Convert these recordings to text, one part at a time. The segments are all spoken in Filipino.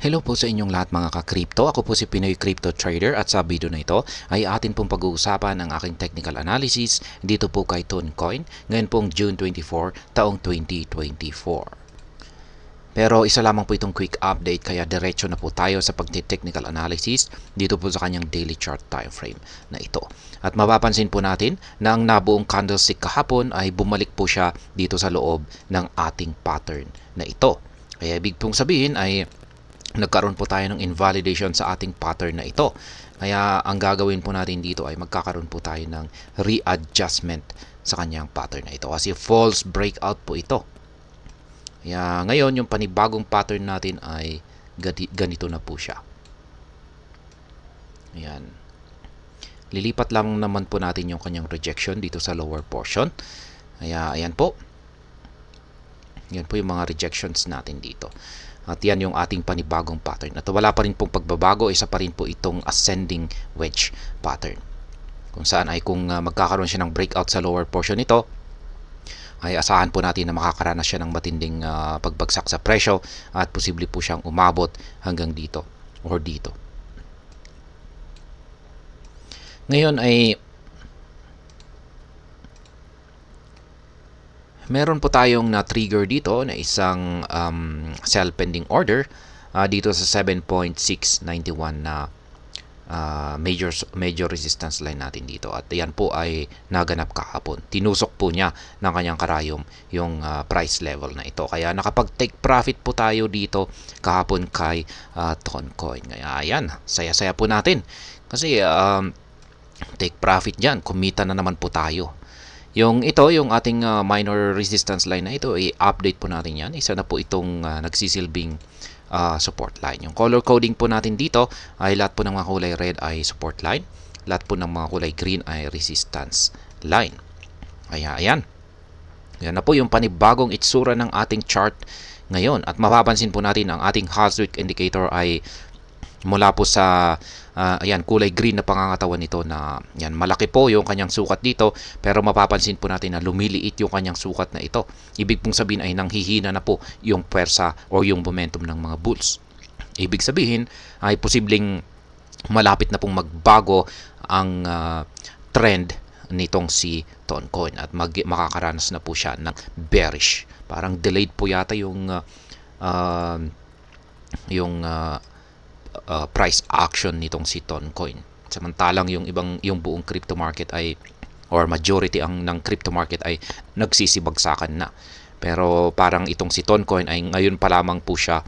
Hello po sa inyong lahat mga ka-crypto. Ako po si Pinoy Crypto Trader at sa video na ito ay atin pong pag-uusapan ang aking technical analysis dito po kay Toncoin ngayon pong June 24, taong 2024. Pero isa lamang po itong quick update kaya diretso na po tayo sa pag-technical analysis dito po sa kanyang daily chart time frame na ito. At mapapansin po natin na ang nabuong candlestick kahapon ay bumalik po siya dito sa loob ng ating pattern na ito. Kaya ibig pong sabihin ay nagkaroon po tayo ng invalidation sa ating pattern na ito. Kaya ang gagawin po natin dito ay magkakaroon po tayo ng readjustment sa kanyang pattern na ito. Kasi false breakout po ito. Kaya ngayon yung panibagong pattern natin ay ganito na po siya. Ayan. Lilipat lang naman po natin yung kanyang rejection dito sa lower portion. Kaya ayan po. Yan po yung mga rejections natin dito. At yan yung ating panibagong pattern. At wala pa rin pong pagbabago, isa pa rin po itong ascending wedge pattern. Kung saan ay kung magkakaroon siya ng breakout sa lower portion nito, ay asahan po natin na makakaranas siya ng matinding pagbagsak sa presyo at posible po siyang umabot hanggang dito or dito. Ngayon ay meron po tayong na-trigger dito na isang sell pending order dito sa 7.691 na major resistance line natin dito. At yan po ay naganap kahapon. Tinusok po niya ng kanyang karayom yung price level na ito. Kaya nakapag-take profit po tayo dito kahapon kay Toncoin. Kaya ayan, saya-saya po natin. Kasi take profit dyan. Kumita na naman po tayo. Yung ating minor resistance line na ito, i-update po natin yan. Isa na po itong nagsisilbing support line. Yung color coding po natin dito ay lahat po ng mga kulay red ay support line. Lahat po ng mga kulay green ay resistance line. Kaya ayan. Yan na po yung panibagong itsura ng ating chart ngayon. At mapapansin po natin ang ating Haswick indicator ay mula po sa ayan, kulay green na pangangatawan nito na yan, malaki po yung kanyang sukat dito, pero mapapansin po natin na lumiliit yung kanyang sukat na ito. Ibig pong sabihin ay nanghihina na po yung pwersa o yung momentum ng mga bulls. Ibig sabihin ay posibleng malapit na pong magbago ang trend nitong si Toncoin at makakaranas na po siya ng bearish. Parang delayed po yata yung price action nitong si Toncoin. Samantalang yung buong crypto market ay or majority ng crypto market ay nagsisibagsakan na. Pero parang itong si Toncoin ay ngayon pa lamang po siya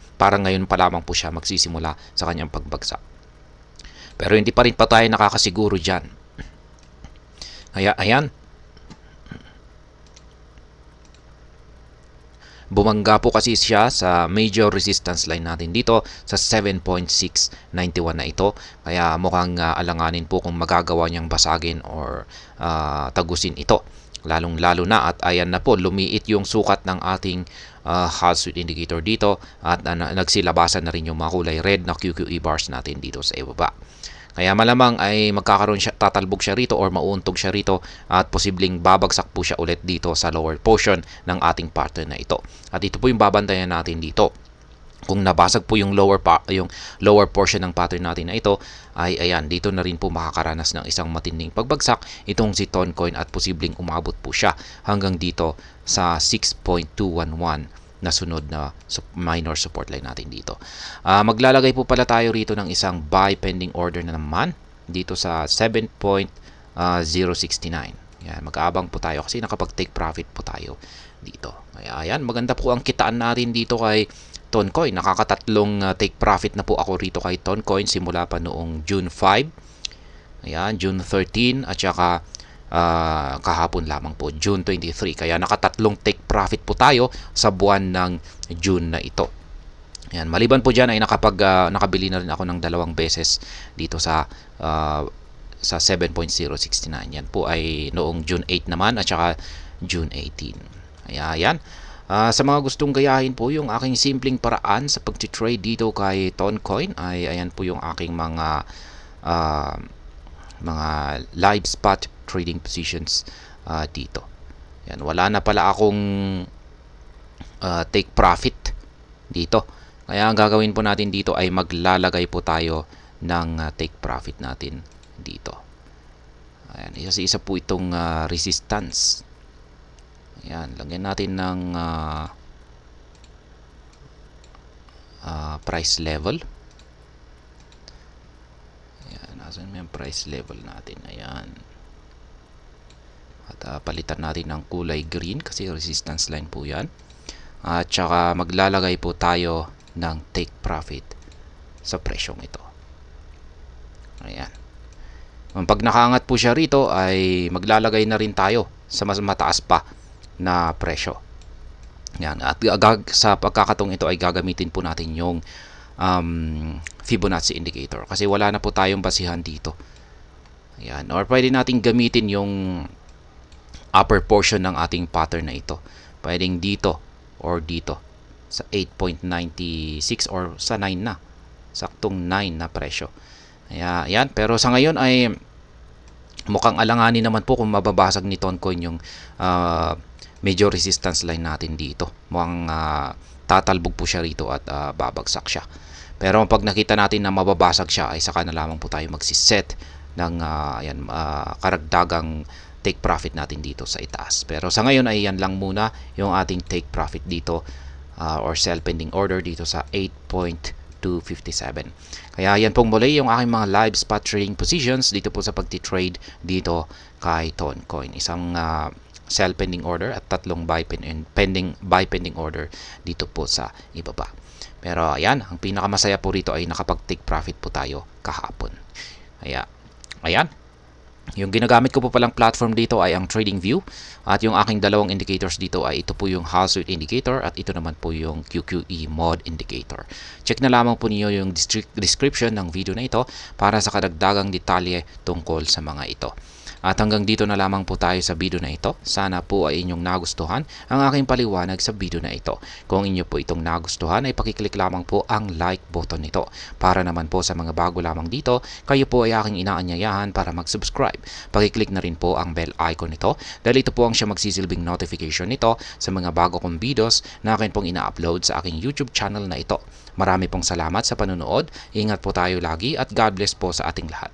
magsisimula sa kanyang pagbagsak. Pero hindi pa rin pa tayo nakakasiguro diyan. Kaya ayan, bumangga po kasi siya sa major resistance line natin dito sa 7.691 na ito. Kaya mukhang alanganin po kung magagawa niyang basagin or tagusin ito. Lalong-lalo na at ayan na po, lumiit yung sukat ng ating Haswick indicator dito at nagsilabasan na rin yung mga kulay red na QQE bars natin dito sa ibaba. Kaya malamang ay tatalbog siya rito or mauuntog siya rito at posibleng babagsak po siya ulit dito sa lower portion ng ating pattern na ito. At ito po yung babantayan natin dito. Kung nabasag po yung lower portion ng pattern natin na ito, ay ayan, dito na rin po makakaranas ng isang matinding pagbagsak itong si Toncoin at posibleng umabot po siya hanggang dito sa 6.211 na sunod na minor support line natin dito. Maglalagay po pala tayo rito ng isang buy pending order na naman dito sa 7.069. Yan, mag-aabang po tayo kasi nakapag-take profit po tayo dito. Kaya ayan, maganda po ang kitaan natin dito kay Toncoin. Nakakatatlong take profit na po ako rito kay Toncoin simula pa noong June 5. Ayan, June 13 at saka kahapon lamang po, June 23. Kaya nakatatlong take profit po tayo sa buwan ng June na ito. Ayan, maliban po dyan ay nakabili na rin ako ng 2 beses dito sa 7.069. Yan po ay noong June 8 naman at saka June 18. Ayan. Sa mga gustong gayahin po yung aking simpleng paraan sa pag-trade dito kay Toncoin ay ayan po yung aking mga live spot trading positions dito. Yan, wala na pala akong take profit dito Kaya ang gagawin po natin dito ay maglalagay po tayo ng take profit natin dito. Ayan, isa po itong resistance. Ayan, lagyan natin ng price level. Ayan, nasan yung price level natin? Ayan. At palitan natin ng kulay green kasi resistance line po yan. At saka maglalagay po tayo ng take profit sa presyong ito. Ayan. Pag nakaangat po siya rito ay maglalagay na rin tayo sa mas mataas pa na presyo. Yan. At sa pagkakataong ito ay gagamitin po natin yung Fibonacci indicator kasi wala na po tayong basihan dito. Yan. Or pwede natin gamitin yung upper portion ng ating pattern na ito. Pwedeng dito or dito sa 8.96 or sa 9 na. Saktong 9 na presyo. Ayan. Pero sa ngayon ay mukhang alanganin naman po kung mababasag ni Toncoin yung major resistance line natin dito. Mukhang tatalbog po siya rito at babagsak siya. Pero pag nakita natin na mababasag siya ay saka na lamang po tayo magsiset ng karagdagang take profit natin dito sa itaas. Pero sa ngayon ay yan lang muna yung ating take profit dito or sell pending order dito sa 8.257. Kaya yan pong muli yung aking mga live spot trading positions dito po sa pagti-trade dito kay Toncoin. Isang sell pending order at tatlong buy pending order dito po sa ibaba. Pero ayan, ang pinakamasaya po rito ay nakapag-take profit po tayo kahapon. Ayan. Yung ginagamit ko po palang platform dito ay ang TradingView at yung aking dalawang indicators dito ay ito po yung Hall Street Indicator at ito naman po yung QQE Mod Indicator. Check na lamang po niyo yung description ng video na ito para sa kadagdagang detalye tungkol sa mga ito. At hanggang dito na lamang po tayo sa video na ito. Sana po ay inyong nagustuhan ang aking paliwanag sa video na ito. Kung inyo po itong nagustuhan ay pakiclick lamang po ang like button nito. Para naman po sa mga bago lamang dito, kayo po ay aking inaanyayahan para mag-subscribe. Pakiclick na rin po ang bell icon nito dahil ito po ang siya magsisilbing notification nito sa mga bago kong videos na akin pong ina-upload sa aking YouTube channel na ito. Marami pong salamat sa panonood. Ingat po tayo lagi at God bless po sa ating lahat.